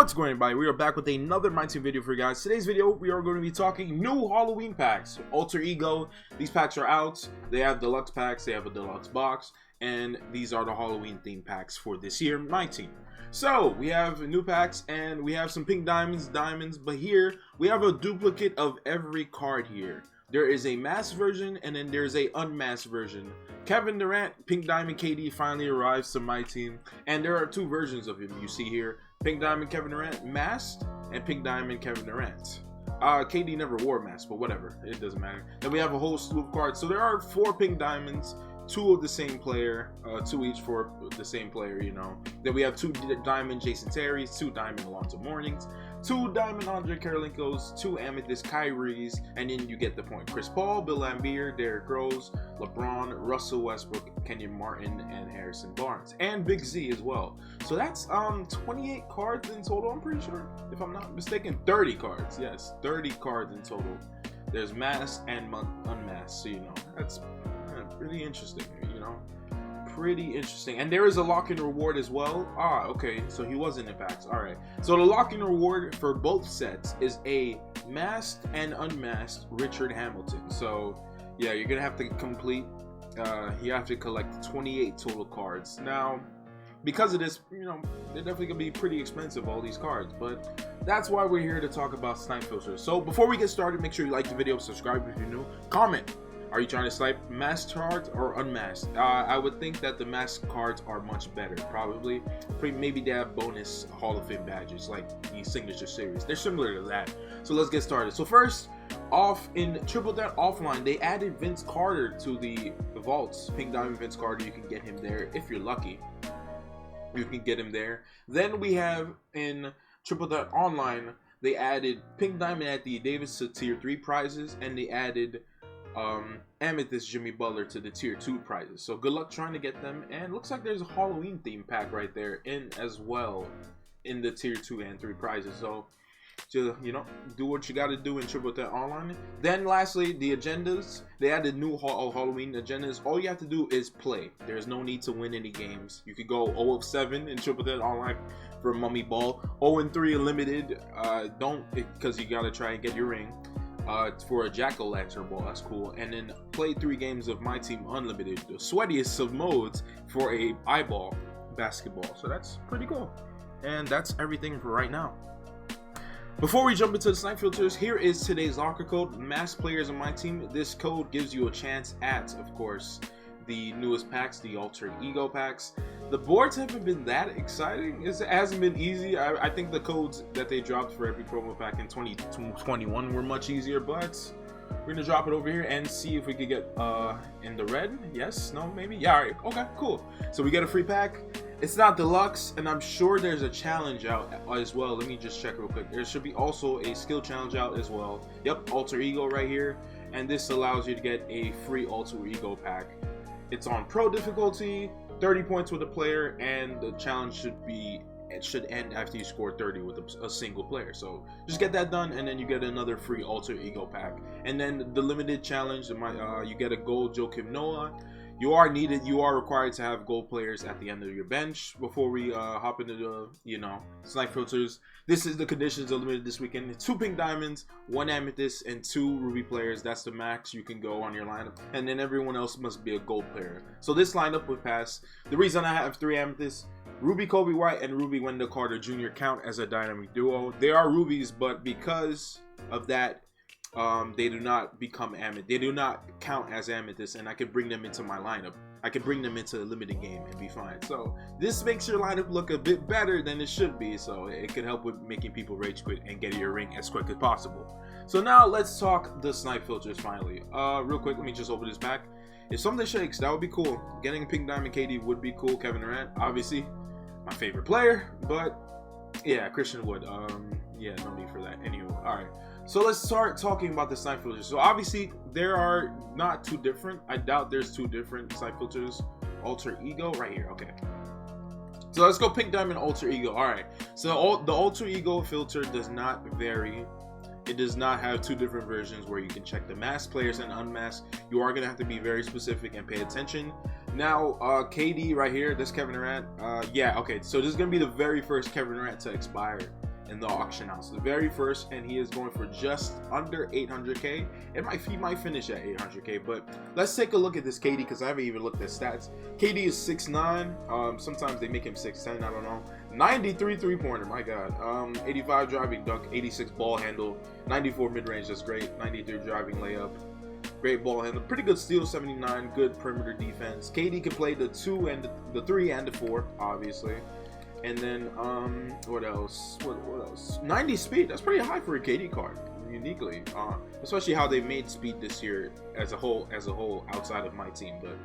What's going on, everybody? We are back with another MyTEAM video for you guys. Today's video, we are going to be talking new Halloween packs. Alter Ego, these packs are out. They have deluxe packs, they have a deluxe box, and these are the Halloween themed packs for this year, MyTEAM. So, we have new packs, and we have some pink diamonds, but here, we have a duplicate of every card here. There is a masked version, and then there's a unmasked version. Kevin Durant, Pink Diamond KD finally arrives to MyTEAM, and there are two versions of him you see here. Pink Diamond Kevin Durant masked, and Pink Diamond Kevin Durant. KD never wore a mask, but whatever, it doesn't matter. Then we have a whole slew of cards. So there are 4 pink diamonds, 2 of the same player, 2 each for the same player, you know. Then we have 2 diamond Jason Terry's, 2 diamond Alonzo Mournings, 2 diamond Andre Karelinkos, 2 amethyst Kyrie's, and then you get the point. Chris Paul, Bill Laimbeer, Derrick Rose, LeBron, Russell Westbrook, Kenyon Martin, and Harrison Barnes, and Big Z as well. So that's 28 cards in total, I'm pretty sure, if I'm not mistaken. 30 cards, yes, 30 cards in total. There's masked and unmasked, so you know, that's pretty interesting, you know, pretty interesting. And there is a lock-in reward as well. Okay, so he was in the packs. All right, so the lock-in reward for both sets is a masked and unmasked Richard Hamilton. So yeah, you're gonna have to complete you have to collect 28 total cards. Now because of this, you know, they're definitely gonna be pretty expensive, all these cards, but that's why we're here to talk about Snipe Filters. So before we get started, make sure you like the video, subscribe if you're new, comment. Are you trying to snipe masked cards or unmasked? I would think that the masked cards are much better. Probably, maybe they have bonus Hall of Fame badges like the Signature Series. They're similar to that. So let's get started. So first off, in Triple Threat Offline, they added Vince Carter to the vaults. Pink Diamond Vince Carter, you can get him there if you're lucky. You can get him there. Then we have in Triple Threat Online, they added Pink Diamond Anthony Davis to Tier 3 prizes, and they added Amethyst Jimmy Butler to the Tier 2 prizes. So good luck trying to get them. And looks like there's a Halloween theme pack right there in as well in the Tier 2 and 3 prizes. So to, you know, do what you got to do in Triple Threat Online. Then lastly, the agendas. They added new Halloween agendas. All you have to do is play. There's no need to win any games. You could go 0-7 in Triple Threat Online for Mummy Ball, 0-3 in Limited. Don't, because you got to try and get your ring. For a Jack-o'-lantern ball, that's cool. And then play 3 games of MyTEAM Unlimited, the sweatiest of modes for a eyeball basketball. So that's pretty cool. And that's everything for right now. Before we jump into the Snipe Filters, here is today's locker code. Masked players on MyTEAM. This code gives you a chance at, of course, the newest packs, the Alter Ego packs. The boards haven't been that exciting. It hasn't been easy. I think the codes that they dropped for every promo pack in 2021 were much easier, but we're gonna drop it over here and see if we could get in the red. Yes, no, maybe. Yeah, all right, okay, cool. So we get a free pack. It's not deluxe, and I'm sure there's a challenge out as well. Let me just check real quick. There should be also a skill challenge out as well. Yep, Alter Ego right here, and this allows you to get a free Alter Ego pack. It's on pro difficulty, 30 points with a player, and the challenge should end after you score 30 with a single player. So just get that done, and then you get another free Alter Ego pack. And then the limited challenge, you get a gold Joakim Noah. You are required to have gold players at the end of your bench before we hop into the, you know, Snipe Filters. This is the conditions of limited this weekend. 2 pink diamonds, 1 amethyst, and 2 ruby players. That's the max you can go on your lineup. And then everyone else must be a gold player. So this lineup would pass. The reason I have 3 amethysts, Ruby Kobe White and Ruby Wendell Carter Jr. count as a dynamic duo. They are rubies, but because of that, they do not become amethyst. They do not count as amethyst, and I can bring them into my lineup. I can bring them into a limited game and be fine. So this makes your lineup look a bit better than it should be. So it could help with making people rage quit and get your ring as quick as possible. So now let's talk the Snipe Filters finally. Real quick, let me just open this pack. If something shakes, that would be cool. Getting a Pink Diamond KD would be cool. Kevin Durant, obviously my favorite player, but yeah, Christian Wood. Yeah, no need for that. Anyway, all right. So let's start talking about the Snipe Filters. So obviously there are not 2 different. I doubt there's 2 different Snipe Filters. Alter Ego right here. Okay. So let's go Pink Diamond Alter Ego. All right. So the Alter Ego filter does not vary. It does not have 2 different versions where you can check the masked players and unmasked. You are gonna have to be very specific and pay attention. Now, KD right here. This Kevin Durant. Yeah. Okay. So this is gonna be the very first Kevin Durant to expire. in the auction house, the very first, and he is going for just under 800k. He might finish at 800k, but let's take a look at this KD, because I haven't even looked at stats. KD is 6'9". Sometimes they make him 6'10", I don't know. 93 3-pointer, my god. 85 driving dunk, 86 ball handle, 94 mid-range, that's great. 93 driving layup, great ball handle, pretty good steal, 79, good perimeter defense. KD can play the 2 and the 3 and the 4, obviously. And then what else? What else? 90 speed. That's pretty high for a KD card, uniquely. Especially how they made speed this year as a whole outside of MyTEAM. But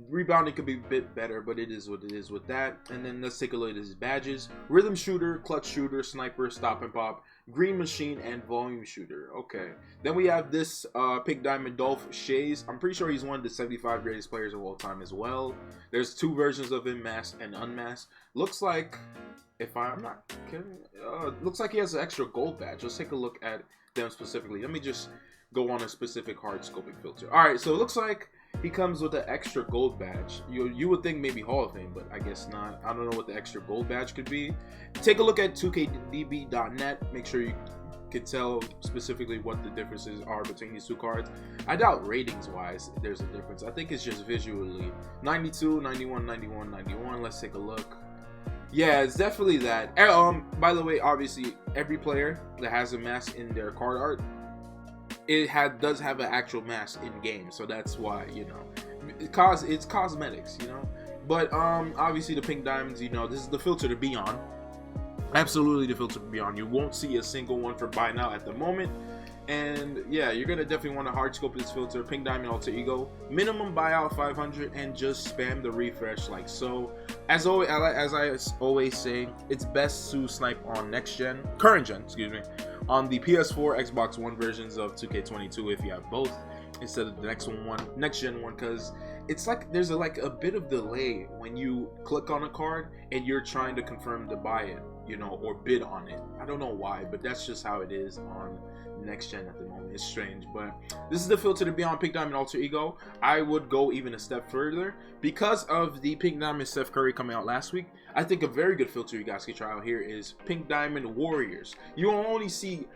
rebounding could be a bit better, but it is what it is with that. And then let's take a look at his badges: rhythm shooter, clutch shooter, sniper, stop and pop, green machine, and volume shooter. Okay. Then we have this Pink Diamond Dolph Shays. I'm pretty sure he's one of the 75 greatest players of all time as well. There's 2 versions of him, masked and unmasked. Looks like, if I'm not kidding, looks like he has an extra gold badge. Let's take a look at them specifically. Let me just go on a specific hard scoping filter. All right, so it looks like he comes with an extra gold badge. You would think maybe Hall of Fame, but I guess not. I don't know what the extra gold badge could be. Take a look at 2kdb.net. Make sure you can tell specifically what the differences are between these 2 cards. I doubt ratings wise there's a difference. I think it's just visually. 92, 91, 91, 91. Let's take a look. Yeah, it's definitely that. By the way, obviously every player that has a mask in their card art, does have an actual mask in game, so that's why, you know, it's cosmetics, you know. But obviously the pink diamonds, you know, this is the filter to be on. Absolutely the filter to be on. You won't see a single one for buy now at the moment. And yeah, you're gonna definitely want to hard scope this filter. Pink Diamond Alter Ego, minimum buyout 500, and just spam the refresh like so. As I always say, it's best to snipe on current gen, excuse me, on the PS4, Xbox One versions of 2K22 if you have both, instead of the next gen one, because it's like there's like a bit of delay when you click on a card and you're trying to confirm to buy it, you know, or bid on it. I don't know why, but that's just how it is on next gen at the moment. It's strange, but this is the filter to be on Pink Diamond Alter Ego. I would go even a step further because of the Pink Diamond Steph Curry coming out last week. I think a very good filter you guys can try out here is Pink Diamond Warriors. You will only see,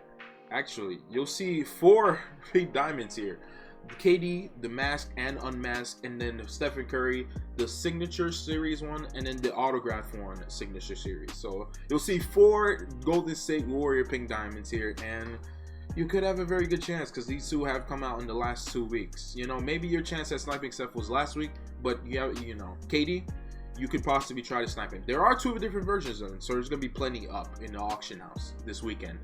actually, you'll see 4 Pink Diamonds here: the KD, the masked and unmasked, and then Stephen Curry, the signature series one, and then the autograph one signature series. So you'll see 4 Golden State Warrior Pink Diamonds here, and you could have a very good chance because these 2 have come out in the last 2 weeks. You know, maybe your chance at sniping Steph was last week, but yeah, you know, KD, you could possibly try to snipe him. There are 2 different versions of them, so there's gonna be plenty up in the auction house this weekend.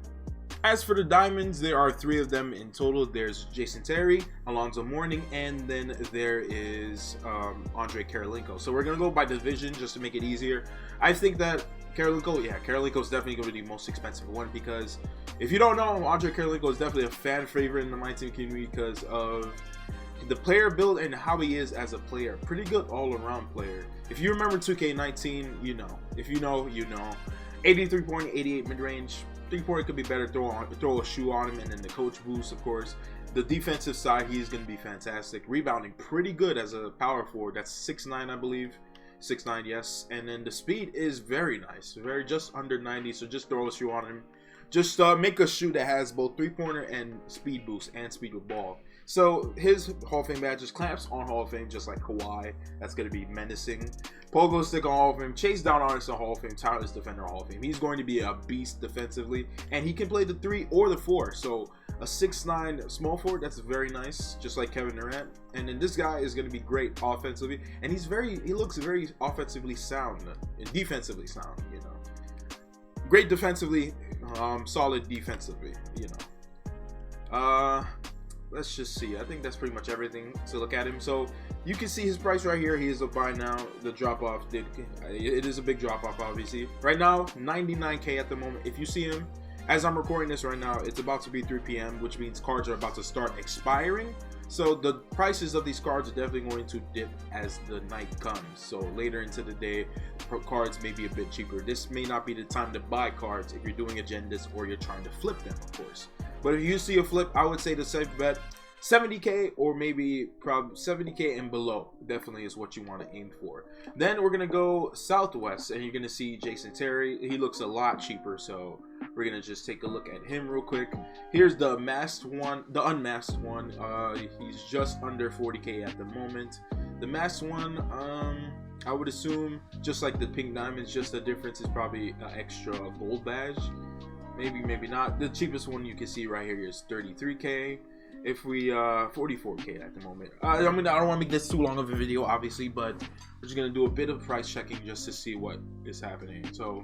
As for the diamonds, there are 3 of them in total. There's Jason Terry, Alonzo Mourning, and then there is Andre Karelinko. So we're gonna go by division just to make it easier. I think that Karelinko is definitely going to be the most expensive one, because if you don't know, Andre Karelinko is definitely a fan favorite in the MyTEAM community because of the player build and how he is as a player. Pretty good all-around player. If you remember 2K19, you know. If you know, you know. 83 point, 88 mid-range. 3-pointer could be better. Throw a shoe on him, and then the coach boost, of course. The defensive side, he's going to be fantastic. Rebounding pretty good as a power forward. That's 6'9", I believe. 6'9", yes. And then the speed is very nice, just under 90. So just throw a shoe on him. Just make a shoe that has both 3-pointer and speed boost and speed with ball. So his Hall of Fame badge is clamps on Hall of Fame, just like Kawhi. That's going to be menacing. Pogo stick on Hall of Fame. Chase down artist on Hall of Fame. Tireless defender Hall of Fame. He's going to be a beast defensively, and he can play the 3 or the 4. So a 6'9" small forward, that's very nice, just like Kevin Durant. And then this guy is going to be great offensively, and he looks very offensively sound and defensively sound, you know. Great defensively, solid defensively, you know. Let's just see. I think that's pretty much everything to look at him. So you can see his price right here. He is a buy now. The drop off it is a big drop off, obviously. Right now, 99K at the moment. If you see him, as I'm recording this right now, it's about to be 3 p.m., which means cards are about to start expiring. So the prices of these cards are definitely going to dip as the night comes. So later into the day, cards may be a bit cheaper. This may not be the time to buy cards if you're doing agendas or you're trying to flip them, of course. But if you see a flip, I would say the safe bet, 70k or maybe probably 70k and below definitely is what you want to aim for. Then we're gonna go southwest, and you're gonna see Jason Terry. He looks a lot cheaper, so we're gonna just take a look at him real quick. Here's the masked one, the unmasked one. He's just under 40k at the moment. The masked one, I would assume, just like the pink diamonds, just the difference is probably an extra gold badge. Maybe not. The cheapest one you can see right here is 33k. If we 44k at the moment. I mean, I don't want to make this too long of a video, obviously, but we're just gonna do a bit of price checking just to see what is happening. So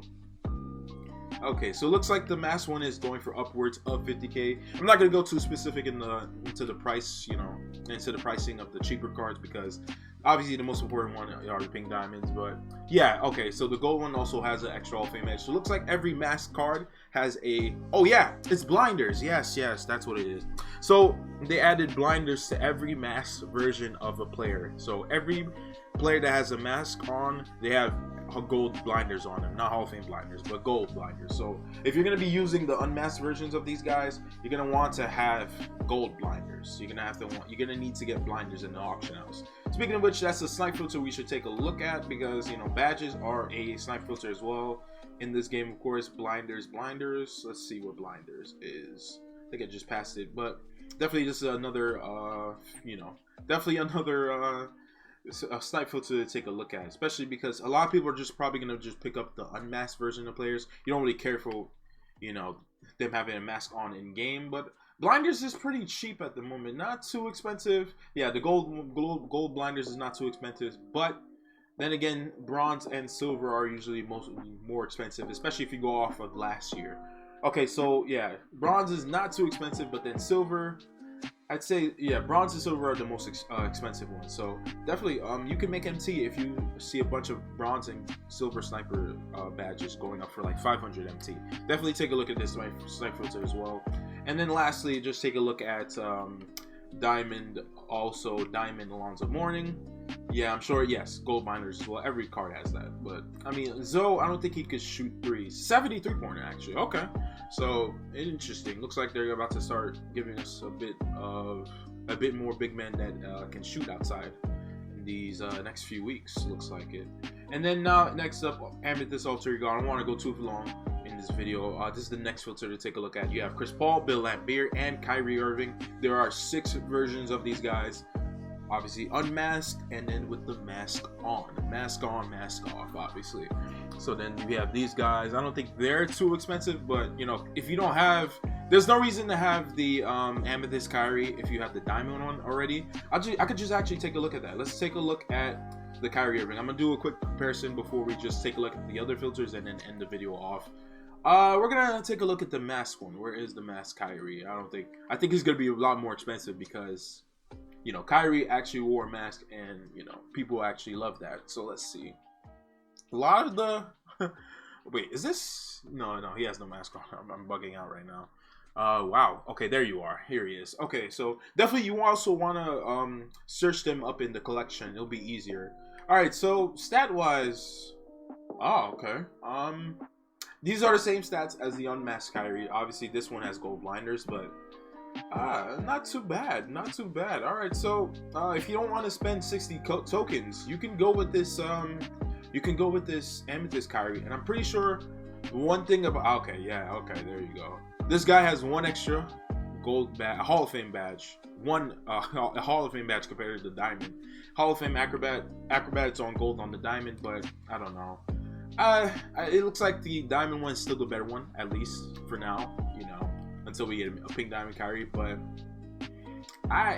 okay, so it looks like the mask one is going for upwards of 50k. I'm not gonna go too specific into the price, you know, into the pricing of the cheaper cards, because obviously the most important one are the pink diamonds. But yeah, okay, so the gold one also has an extra Hall of Fame edge. So it looks like every mask card has a, oh yeah, it's blinders. Yes, that's what it is. So they added blinders to every mask version of a player. So every player that has a mask on, they have gold blinders on them. Not Hall of Fame blinders, but gold blinders. So if you're gonna be using the unmasked versions of these guys, you're gonna want to have gold blinders. You're gonna need to get blinders in the auction house. Speaking of which, that's a snipe filter we should take a look at, because you know badges are a snipe filter as well in this game. Of course, blinders. Let's see where blinders is. I think I just passed it, but definitely this is another you know, definitely another a snipe filter to take a look at, especially because a lot of people are just probably gonna just pick up the unmasked version of players. You don't really care for, you know, them having a mask on in game, but blinders is pretty cheap at the moment, not too expensive. Yeah, the gold blinders is not too expensive, but then again, bronze and silver are usually more expensive, especially if you go off of last year. Okay, so yeah, bronze is not too expensive, but then silver, I'd say, yeah, bronze and silver are the most expensive ones. So definitely, you can make MT if you see a bunch of bronze and silver sniper badges going up for like 500 MT. Definitely take a look at this snipe filter as well. And then lastly, just take a look at diamond, also diamond Alonzo Mourning. Yeah, I'm sure, yes, gold miners as well. Every card has that. But I mean, Zoe, I don't think he could shoot threes. 73 pointer actually. Okay, so interesting. Looks like they're about to start giving us a bit more big men that can shoot outside in these next few weeks. Looks like it. And then now, next up, Amethyst Alter Ego. I don't want to go too long in this video. This is the next filter to take a look at. You have Chris Paul, Bill Laimbeer, and Kyrie Irving. There are 6 versions of these guys. Obviously unmasked, and then with the mask on, mask off, obviously. So then you have these guys. I don't think they're too expensive, but you know, if you don't have, there's no reason to have the Amethyst Kyrie if you have the diamond one already. I could just actually take a look at that. Let's take a look at the Kyrie Irving. I'm gonna do a quick comparison before we just take a look at the other filters and then end the video off. We're gonna take a look at the mask one. Where is the mask Kyrie? I think he's gonna be a lot more expensive, because you know, Kyrie actually wore a mask, and you know, people actually love that. So let's see. A lot of the wait, is this? No, he has no mask on. I'm bugging out right now. Wow. Okay, there you are. Here he is. Okay, so definitely you also want to search them up in the collection. It'll be easier. All right. So stat wise, oh, okay. These are the same stats as the unmasked Kyrie. Obviously, this one has gold blinders, but not too bad. All right, so if you don't want to spend 60 tokens, you can go with this Amethyst Kyrie. And I'm pretty sure one thing about, okay, there you go. This guy has one extra gold badge, a Hall of Fame badge, a Hall of Fame badge compared to the diamond. Hall of Fame acrobat's on gold on the diamond, but I don't know. It looks like the diamond one is still the better one, at least for now, you know, until we get a pink diamond Kyrie. But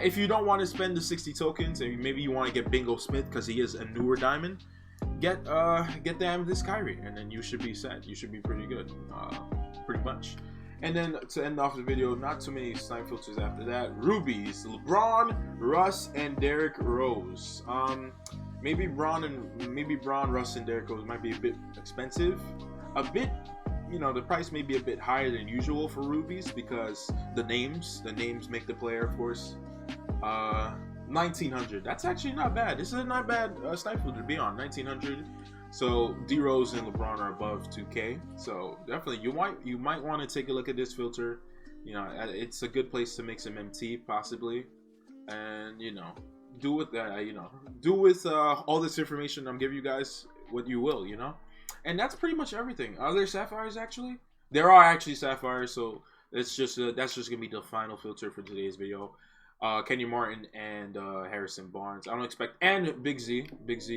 if you don't want to spend the 60 tokens, and maybe you want to get Bingo Smith because he is a newer diamond, get the Amethyst Kyrie, and then you should be set. You should be pretty good, pretty much. And then to end off the video, not too many snipe filters after that. Rubies, LeBron, Russ, and Derrick Rose. Maybe Braun, Russ, and Derrick Rose might be a bit expensive. A bit, you know, the price may be a bit higher than usual for rubies because the names make the player, of course. 1900. That's actually not bad. This is a not bad snipe filter to be on. 1900. So D Rose and LeBron are above 2K. So definitely you might want to take a look at this filter. You know, it's a good place to make some MT possibly. and you know, do with that, do with all this information I'm giving you guys what you will, and that's pretty much everything. Are there sapphires? Actually, there are actually sapphires, so it's just that's just gonna be the final filter for today's video. Kenyon Martin and Harrison Barnes. I don't expect, and Big Z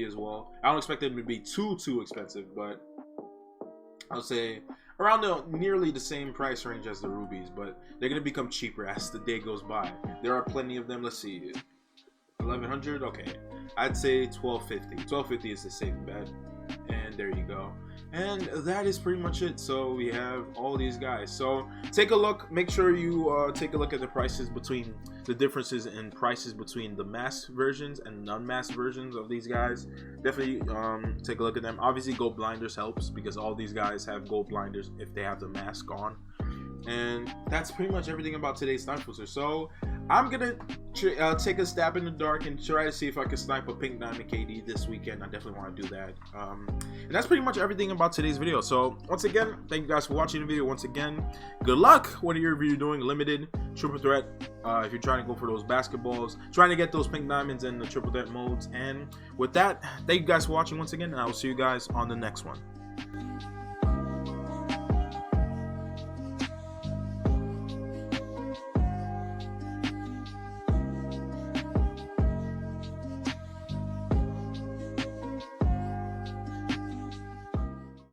as well. I don't expect them to be too expensive, but I'll say around nearly the same price range as the rubies, but they're gonna become cheaper as the day goes by. There are plenty of them. Let's see, 1100. Okay, I'd say 1250. 1250 is the safe bet, and there you go. And that is pretty much it. So we have all these guys. So take a look. Make sure you take a look at the prices between the differences in prices between the masked versions and non-masked versions of these guys. Definitely take a look at them. Obviously, gold blinders helps because all these guys have gold blinders if they have the mask on. And that's pretty much everything about today's Snipe Filter. So I'm gonna take a stab in the dark and try to see if I can snipe a pink diamond KD this weekend. I definitely want to do that. And that's pretty much everything about today's video. So once again, thank you guys for watching the video. Once again, good luck whatever you're doing, limited, triple threat, if you're trying to go for those basketballs, trying to get those pink diamonds in the triple threat modes. And with that, thank you guys for watching once again, and I will see you guys on the next one.